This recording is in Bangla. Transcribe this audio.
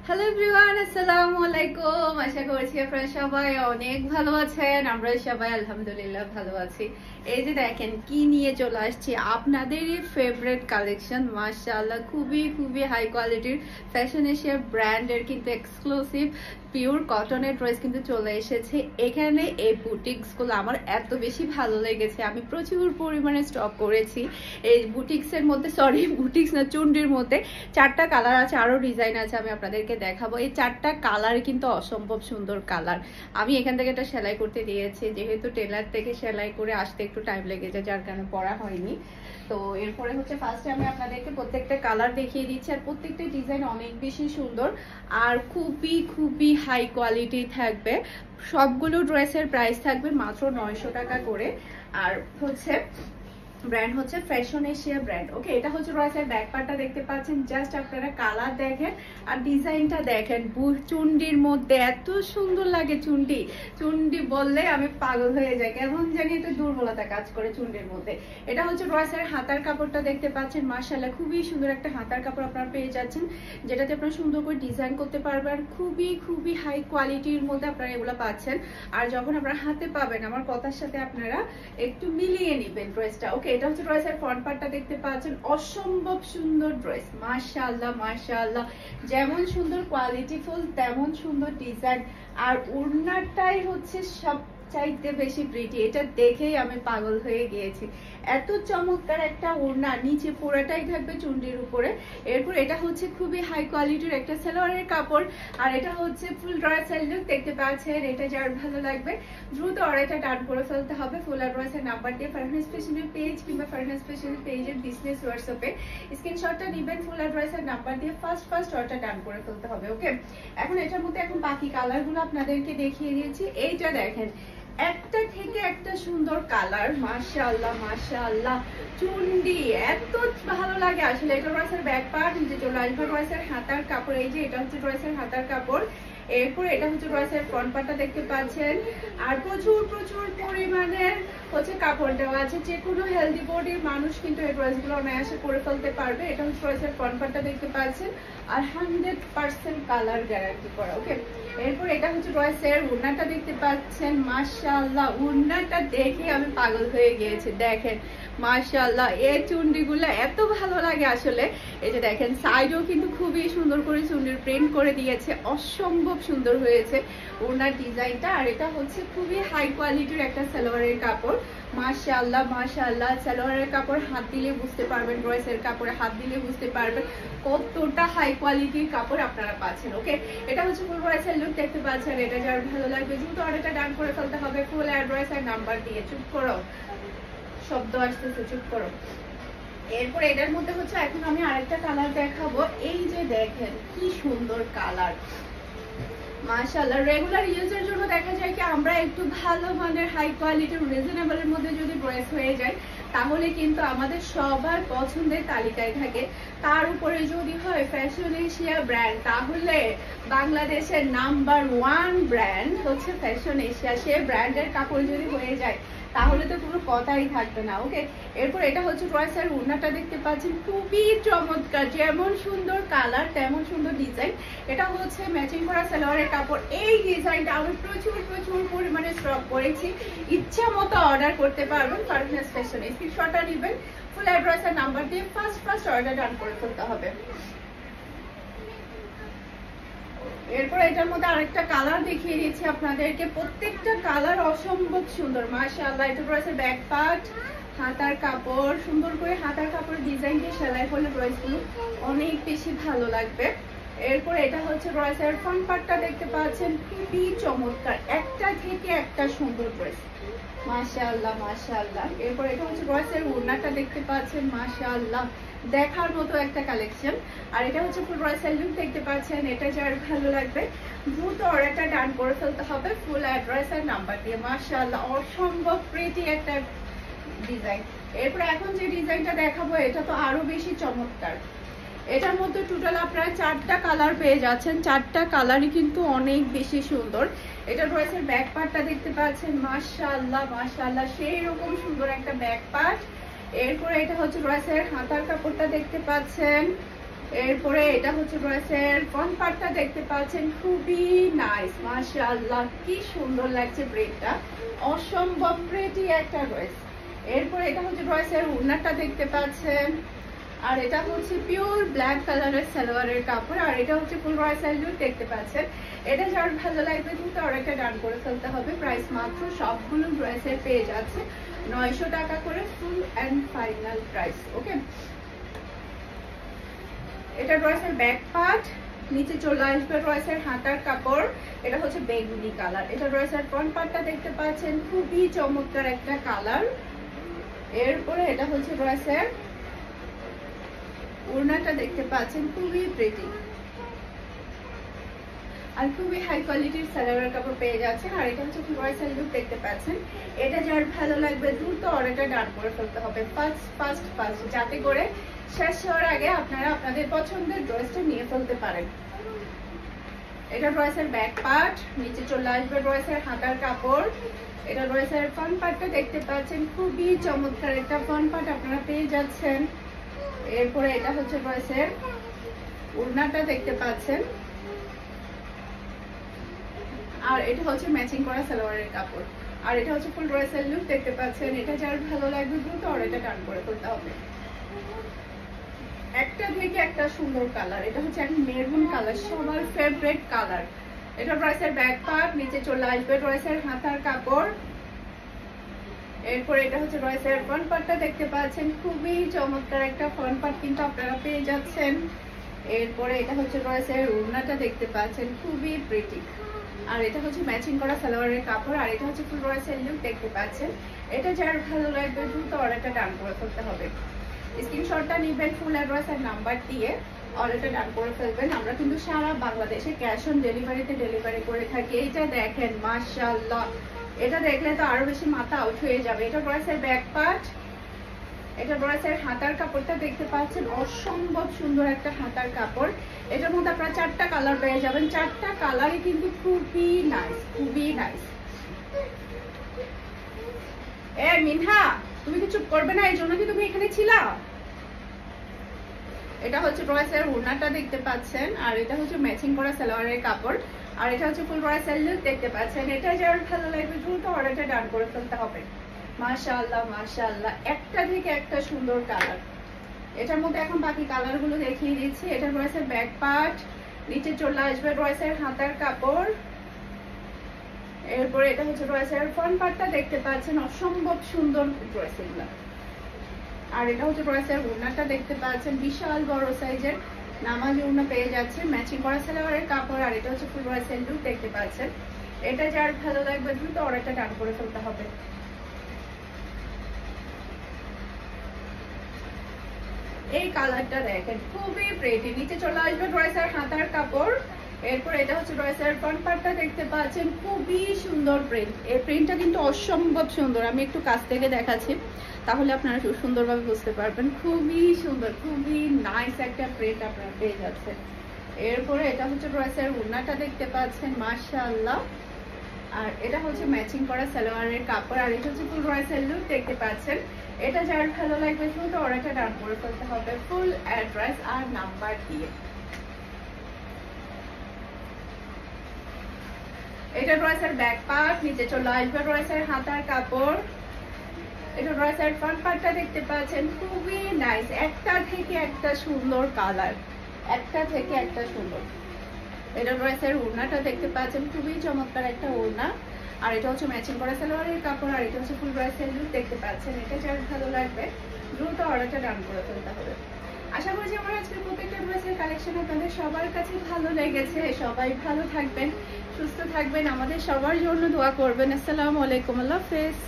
হ্যালো এভরিওয়ান, আসসালামু আলাইকুম। আশা করছি আপনারা সবাই অনেক ভালো আছেন। আমরা সবাই আলহামদুলিল্লাহ ভালো আছি। এই যে দেখেন কি নিয়ে চলে আসছি, আপনাদেরই ফেভারিট কালেকশন। মাশাআল্লাহ, খুবই খুবই হাই কোয়ালিটির ফ্যাশন এশিয়া ব্র্যান্ডের কিন্তু এক্সক্লুসিভ পিওর কটনের ড্রেস কিন্তু চলে এসেছে এখানে। এই বুটিক্সগুলো আমার এত বেশি ভালো লেগেছে, আমি প্রচুর পরিমাণে স্টক করেছি এই বুটিক্সের মধ্যে। সরি, বুটিক্স না, চুন্ডির মধ্যে 4টা কালার আছে, আরো ডিজাইন আছে, আমি আপনাদেরকে দেখাবো। এই 4টা কালার কিন্তু অসম্ভব সুন্দর কালার। আমি এখান থেকে একটা সেলাই করতে দিয়েছি, যেহেতু টেলার থেকে সেলাই করে আসতে একটু টাইম লেগেছে, যার কারণে পরা হয়নি। তো এরপরে হচ্ছে ফার্স্টে আমি আপনাদেরকে প্রত্যেকটা কালার দেখিয়ে দিচ্ছি, আর প্রত্যেকটা ডিজাইন অনেক বেশি সুন্দর আর খুবই খুবই হাই কোয়ালিটি থাকবে। সবগুলো ড্রেসের প্রাইস থাকবে মাত্র 900 টাকা করে। আর হচ্ছে ব্র্যান্ড হচ্ছে ফ্যাশন এশিয়া ব্র্যান্ড। ওকে, এটা হচ্ছে ড্রেসের ব্যাক পার্টটা দেখতে পাচ্ছেন। জাস্ট আপনারা কালার দেখেন আর ডিজাইনটা দেখেন। চুন্ডির মধ্যে এত সুন্দর লাগে, চুন্ডি চুন্ডি বললে আমি পাগল হয়ে যাই, কেমন জানি একটু দুর্বলতা কাজ করে চুন্ডির মধ্যে। এটা হচ্ছে ড্রেসের হাতার কাপড়টা দেখতে পাচ্ছেন। মাশাআল্লাহ, খুবই সুন্দর একটা হাতার কাপড় আপনারা পেয়ে যাচ্ছেন, যেটাতে আপনারা সুন্দর করে ডিজাইন করতে পারবেন। আর খুবই খুবই হাই কোয়ালিটির মধ্যে আপনারা এগুলো পাচ্ছেন। আর যখন আপনারা হাতে পাবেন, আমার কথার সাথে আপনারা একটু মিলিয়ে নেবেন ড্রেসটা। ওকে, এটা হচ্ছে ড্রেসের ফ্রন্ট পার্টটা দেখতে পাচ্ছেন। অসম্ভব সুন্দর ড্রেস, মাশাআল্লাহ মাশাআল্লাহ। যেমন সুন্দর কোয়ালিটিফুল তেমন সুন্দর ডিজাইন। আর ওড়নাটাই হচ্ছে সব চাইতে বেশি প্রিটি, এটা দেখেই আমি পাগল হয়ে গিয়েছি। এত চমৎকার একটা ওড়না, নিচে পুরোটাই থাকবে চুন্ডির উপরে। এরপর এটা হচ্ছে খুবই হাই কোয়ালিটির একটা সালোয়ারের কাপড়। আর এটা হচ্ছে ফুল ড্রেসের লুক দেখতে পাচ্ছেন। এটা যার ভালো লাগবে দ্রুত অর্ডারটা ডান করে ফেলতে হবে। ফুল অ্যাড্রেসের নাম্বার দিয়ে ফারহানা স্পেশালের পেজ কিংবা ফারহানা স্পেশালের পেজের বিজনেস হোয়াটসঅ্যাপে স্ক্রিনশটটা নেবেন। ফুল অ্যাড্রেসের নাম্বার দিয়ে ফার্স্ট অর্ডার ডান করে ফেলতে হবে। ওকে, এখন এটার মধ্যে এখন বাকি কালারগুলো আপনাদেরকে দেখিয়ে দিয়েছি। এইটা দেখেন, একটা থেকে একটা সুন্দর কালার। মাশাআল্লাহ মাশাআল্লাহ, চুন্ডি এত ভালো লাগে আসলে। এটা ড্রেসের ব্যাক পার্ট, নিচে চলে আসবে ড্রেসের হাতার কাপড়। এই যে এটা হচ্ছে ড্রেসের হাতার কাপড়। এরপর এটা হচ্ছে ড্রেসের ফ্রন্ট পার্টটা দেখতে পাচ্ছেন। আর প্রচুর প্রচুর পরিমাণে হচ্ছে কাপড় দেওয়া আছে, যে কোনো হেলদি বডির মানুষ কিন্তু এই ড্রেসগুলো অনায়াসে করে ফেলতে পারবে। এটা হচ্ছে ড্রেসের ফ্রন্ট পার্টটা দেখতে পাচ্ছেন। আর 100% কালার গ্যারান্টি করা। ওকে, এরপর এটা হচ্ছে ড্রেসের ওড়নাটা দেখতে পাচ্ছেন। মাশাআল্লাহ, ওড়নাটা দেখে আমি পাগল হয়ে গিয়েছি। দেখেন মাশাআল্লাহ, এই চুন্ডিগুলো এত ভালো লাগে আসলে। এই যে দেখেন, সাইডেও কিন্তু খুবই সুন্দর করে চুন্ডির প্রিন্ট করে দিয়েছে, অসম্ভব সুন্দর হয়েছে ওড়নার ডিজাইনটা। আর এটা হচ্ছে খুবই হাই কোয়ালিটির একটা সালোয়ারের কাপড়। মাশাআল্লাহ মাশাআল্লাহ, সালোয়ারের কাপড় হাত দিলে বুঝতে পারবেন, ড্রেসের কাপড়ে হাত দিলে বুঝতে পারবেন কতটা হাই কোয়ালিটির কাপড় আপনারা পাচ্ছেন। ওকে, এটা হচ্ছে ফুল ড্রেসের লুক দেখতে পাচ্ছেন। এটা যার ভালো লাগবে দ্রুত অর্ডারটা ডান করে ফেলতে হবে ফুল অ্যাড্রেস আর নাম্বার দিয়ে। চুপ করো, শব্দ আসতেছে, চুপ করো। এরপর এটার মধ্যে হচ্ছে এখন আমি আরেকটা কালার দেখাবো। এই যে দেখেন কি সুন্দর কালার, মাশাআল্লাহ। রেগুলার ইউজের জন্য দেখা যায় কি আমরা একটু ভালো মানের হাই কোয়ালিটির রিজনেবলের মধ্যে যদি ড্রেস হয়ে যায়, তাহলে কিন্তু আমাদের সবার পছন্দের তালিকায় থাকে। তার উপরে যদি হয় ফ্যাশন এশিয়া ব্র্যান্ড, তাহলে বাংলাদেশের নাম্বার 1 ব্র্যান্ড হচ্ছে ফ্যাশন এশিয়া। সে ব্র্যান্ডের কাপড় যদি হয়ে যায় তাহলে তো কোনো কথাই থাকবে না। ওকে, এরপর এটা হচ্ছে ড্রেসের ওড়নাটা দেখতে পাচ্ছেন, খুবই চমৎকার। যেমন সুন্দর কালার তেমন সুন্দর ডিজাইন। এটা হচ্ছে ম্যাচিং করা সালোয়ারের কাপড়। এই ডিজাইনটা আমি প্রচুর প্রচুর পরিমাণে স্টক করেছি, ইচ্ছা মতো অর্ডার করতে পারবেন। ফারহানা ফ্যাশন স্ক্রিনশটটা নেবেন, ফুল অ্যাড্রেস আর নাম্বার দিয়ে ফার্স্ট অর্ডার ডান করে ফেলতে হবে। এরপর এটার মধ্যে আরেকটা কালার দেখিয়ে দিচ্ছি আপনাদেরকে। প্রত্যেকটা কালার অসম্ভব সুন্দর, মাশাআল্লাহ। এটা ড্রেসের ব্যাক পার্ট, হাতার কাপড়, সুন্দর করে হাতার কাপড়ের ডিজাইন দিয়ে সেলাই করলে ড্রেসগুলো অনেক বেশি ভালো লাগবে। এরপর এটা হচ্ছে ড্রেসের ফ্রন্ট পার্টটা দেখতে পাচ্ছেন, খুবই চমৎকার, একটা থেকে একটা সুন্দর ড্রেস। মাশাআল্লাহ মাশাআল্লাহ। এরপর এটা হচ্ছে ড্রেসের ওড়নাটা দেখতে পাচ্ছেন। মাশাআল্লাহ, দেখার মতো একটা কালেকশন। আর এটা হচ্ছে ফুল ড্রেসের লুক দেখতে পাচ্ছেন। এটা যার ভালো লাগবে দ্রুত অর্ডারটা ডান করে ফেলতে হবে ফুল অ্যাড্রেস আর নাম্বার দিয়ে। মাশাআল্লাহ, অসম্ভব প্রিটি একটা ডিজাইন। এরপর এখন যে ডিজাইনটা দেখাবো এটা তো আরো বেশি চমৎকার। এটার মধ্যে টোটাল আপনারা 4টা কালার পেয়ে যাচ্ছেন। 4টা কালারই কিন্তু অনেক বেশি সুন্দর। এটা ড্রেসের ব্যাক পার্টটা দেখতে পাচ্ছেন। মাশাআল্লাহ মাশাআল্লাহ, সেই রকম সুন্দর একটা ব্যাক পার্ট। এরপরে এটা হচ্ছে ড্রেসের হাতার কাপড়টা দেখতে পাচ্ছেন। এরপরে এটা হচ্ছে ড্রেসের ফ্রন্ট পার্টটা দেখতে পাচ্ছেন, খুবই নাইস, মাশাআল্লাহ কি সুন্দর লাগছে প্রিন্টটা, অসম্ভব প্রিটি একটা ড্রেস। এরপরে এটা হচ্ছে ড্রেসের ওড়নাটা দেখতে পাচ্ছেন, আর এটা হচ্ছে পিওর ব্ল্যাক কালারের সালোয়ারের কাপড়, আর এটা হচ্ছে ফুল ড্রেসের লুক দেখতে পাচ্ছেন। এটা যার ভালো লাগবে কিন্তু আরেকটা ডান করে ফেলতে হবে। প্রাইস মাত্র সবগুলো ড্রেসের পেয়ে যাচ্ছে 900 টাকা করে, ফুল অ্যান্ড ফাইনাল প্রাইস। ওকে, এটা ড্রেসের ব্যাক পার্ট, নিচে চলে আসবে ড্রেসের হাতার কাপড়, এটা হচ্ছে বেগুনি কালার। এটা ড্রেসের ফ্রন্ট পার্টটা দেখতে পাচ্ছেন, খুবই চমৎকার একটা কালার। এরপরে এটা হচ্ছে ড্রেসের ওড়নাটা দেখতে পাচ্ছেন, খুবই প্রিটি আর খুবই হাই কোয়ালিটির সালোয়ারের কাপড় পেয়ে যাচ্ছেন। আর এটা হচ্ছে ড্রেসের লুক দেখতে পাচ্ছেন। এটা যার ভালো লাগবে দ্রুত অর্ডারটা ডান করে ফেলতে হবে, ফার্স্ট যাতে করে শেষ হওয়ার আগে আপনারা আপনাদের পছন্দের ড্রেসটা নিয়ে ফেলতে পারেন। এটা ড্রেসের ব্যাক পার্ট, নিচে চলে আসবে ড্রেসের হাতার কাপড়। এটা ড্রেসের ফ্রন্ট পার্টটা দেখতে পাচ্ছেন, খুবই চমৎকার একটা ফ্রন্ট পার্ট আপনারা পেয়ে যাচ্ছেন। এরপরে এটা হচ্ছে ড্রেসের ওড়নাটা দেখতে পাচ্ছেন, আর এটা হচ্ছে ম্যাচিং করা সালোয়ারের কাপড়, আর এটা হচ্ছে ফুল ড্রেসের লুক দেখতে পাচ্ছেন। এটা যার ভালো লাগবে দ্রুত অর্ডারটা ডান করে ফেলতে হবে। একটা থেকে একটা সুন্দর কালার, এটা হচ্ছে এক মেরুন কালার, সবার ফেভারিট কালার। এটা ড্রেসের ব্যাক পার্ট, নিচে চলে আসবে ড্রেসের হাতার কাপড়। এরপর এটা হচ্ছে ড্রেসের ফ্রন্ট পার্টটা দেখতে পাচ্ছেন, খুবই চমৎকার একটা ফ্রন্ট পার্ট কিন্তু আপনারা পেয়ে যাচ্ছেন। এরপরে এটা হচ্ছে ড্রেসের ওড়নাটা দেখতে পাচ্ছেন, খুবই প্রিটি, আর এটা হচ্ছে ম্যাচিং করা সালোয়ারের কাপড়, আর এটা হচ্ছে ফুল ড্রেসের লুক দেখতে পাচ্ছেন। এটা যার ভালো লাগবে দ্রুত অর্ডারটা ডান করে ফেলতে হবে। স্ক্রিনশটটা নেবেন, ফুল অ্যাড্রেস আর নাম্বার দিয়ে অর্ডারটা ডান করে ফেলবেন। আমরা কিন্তু সারা বাংলাদেশে ক্যাশ অন ডেলিভারিতে ডেলিভারি করে থাকি। এইটা দেখেন মাশাআল্লাহ, এটা দেখলে তো আরো বেশি মাথা আউট হয়ে যাবে। এটা ড্রেসের ব্যাক পার্ট, এটা ড্রেসের হাতার কাপড়টা দেখতে পাচ্ছেন, অসম্ভব সুন্দর একটা হাতার কাপড়। এটার মধ্যে আপনারা 4টা কালার পেয়ে যাবেন, 4টা কালারই কিন্তু খুবই নাইস, খুবই নাইস। এ মিনহা, তুমি কি চুপ করবে না? এই জন্য কি তুমি এখানে ছিলা? এটা হচ্ছে ড্রেসের ওড়নাটা দেখতে পাচ্ছেন, আর এটা হচ্ছে ম্যাচিং করা সালোয়ারের কাপড়, আর এটা হচ্ছে ফুল ড্রেসের লুক দেখতে পাচ্ছেন। এটা যার ভালো লাগবে দ্রুত অর্ডারটা ডান করে ফেলতে হবে। মাশাআল্লাহ মাশাআল্লাহ, একটা থেকে একটা সুন্দর কালার। এটার মধ্যে এখন বাকি কালারগুলো দেখিয়ে দিচ্ছি। এটা ড্রেসের ব্যাক পার্ট, নিচে চলে আসবে ড্রেসের হাতার কাপড়। এরপরে এটা হচ্ছে ড্রেসের ফ্রন্ট পার্টটা দেখতে পাচ্ছেন, অসম্ভব সুন্দর ড্রেস এগুলো। আর এটা হচ্ছে ড্রেসের ওড়নাটা দেখতে পাচ্ছেন, বিশাল বড় সাইজের নামাজি ওড়না পেয়ে যাচ্ছে, ম্যাচিং করা সালোয়ারের কাপড়, আর এটা হচ্ছে ফুল ড্রেসের লুক দেখতে পাচ্ছেন। এটা যার ভালো লাগবে দ্রুত অর্ডারটা ডান করে ফেলতে হবে। এই কালারটা দেখেন, খুবই প্রিটি, নিচে চলে আসবে ড্রেসের হাতার কাপড়। এরপর এটা হচ্ছে ড্রেসের ফ্রন্ট পার্টটা দেখতে পাচ্ছেন, খুবই সুন্দর প্রিন্ট। এই প্রিন্টটা কিন্তু অসম্ভব সুন্দর, আমি একটু কাছ থেকে দেখাচ্ছি তাহলে আপনারা খুব সুন্দরভাবে বুঝতে পারবেন। খুবই সুন্দর, খুবই নাইস একটা প্রিন্ট আপনারা পেয়ে যাচ্ছেন। এরপরে এটা হচ্ছে ড্রেসের ওড়নাটা দেখতে পাচ্ছেন, মাশাআল্লাহ, আর এটা হচ্ছে ম্যাচিং করা সালোয়ারের কাপড়, আর এটা হচ্ছে ফুল ড্রেসের লুক দেখতে পাচ্ছেন। এটা যার ভালো লাগবে দ্রুত অর্ডারটা ডান করে ফেলতে হবে, ফুল অ্যাড্রেস আর নাম্বার দিয়ে। এটা ড্রেসের ব্যাক পার্ট, নিচে চলে আসবে ড্রেসের হাতার কাপড়। এটা ড্রেসের ফ্রন্ট পার্টটা দেখতে পাচ্ছেন, খুবই নাইস, একটা থেকে একটা সুন্দর কালার, একটা থেকে একটা সুন্দর। এটা ড্রেসের ওড়নাটা দেখতে পাচ্ছেন, খুবই চমৎকার একটা ওড়না, আর এটা হচ্ছে ম্যাচিং করা সালোয়ারের কাপড়, আর এটা হচ্ছে ফুল ড্রেসের লুক দেখতে পাচ্ছেন। এটা যার ভালো লাগবে দ্রুত অর্ডারটা ডান করে ফেলতে হবে। আশা করছি আমার আজকের প্রত্যেকটা ড্রেসের কালেকশন আপনাদের সবার কাছে ভালো লেগেছে। সবাই ভালো থাকবেন, সুস্থ থাকবেন, আমাদের সবার জন্য দোয়া করবেন। আসসালামু আলাইকুম, আল্লাহ হাফেজ।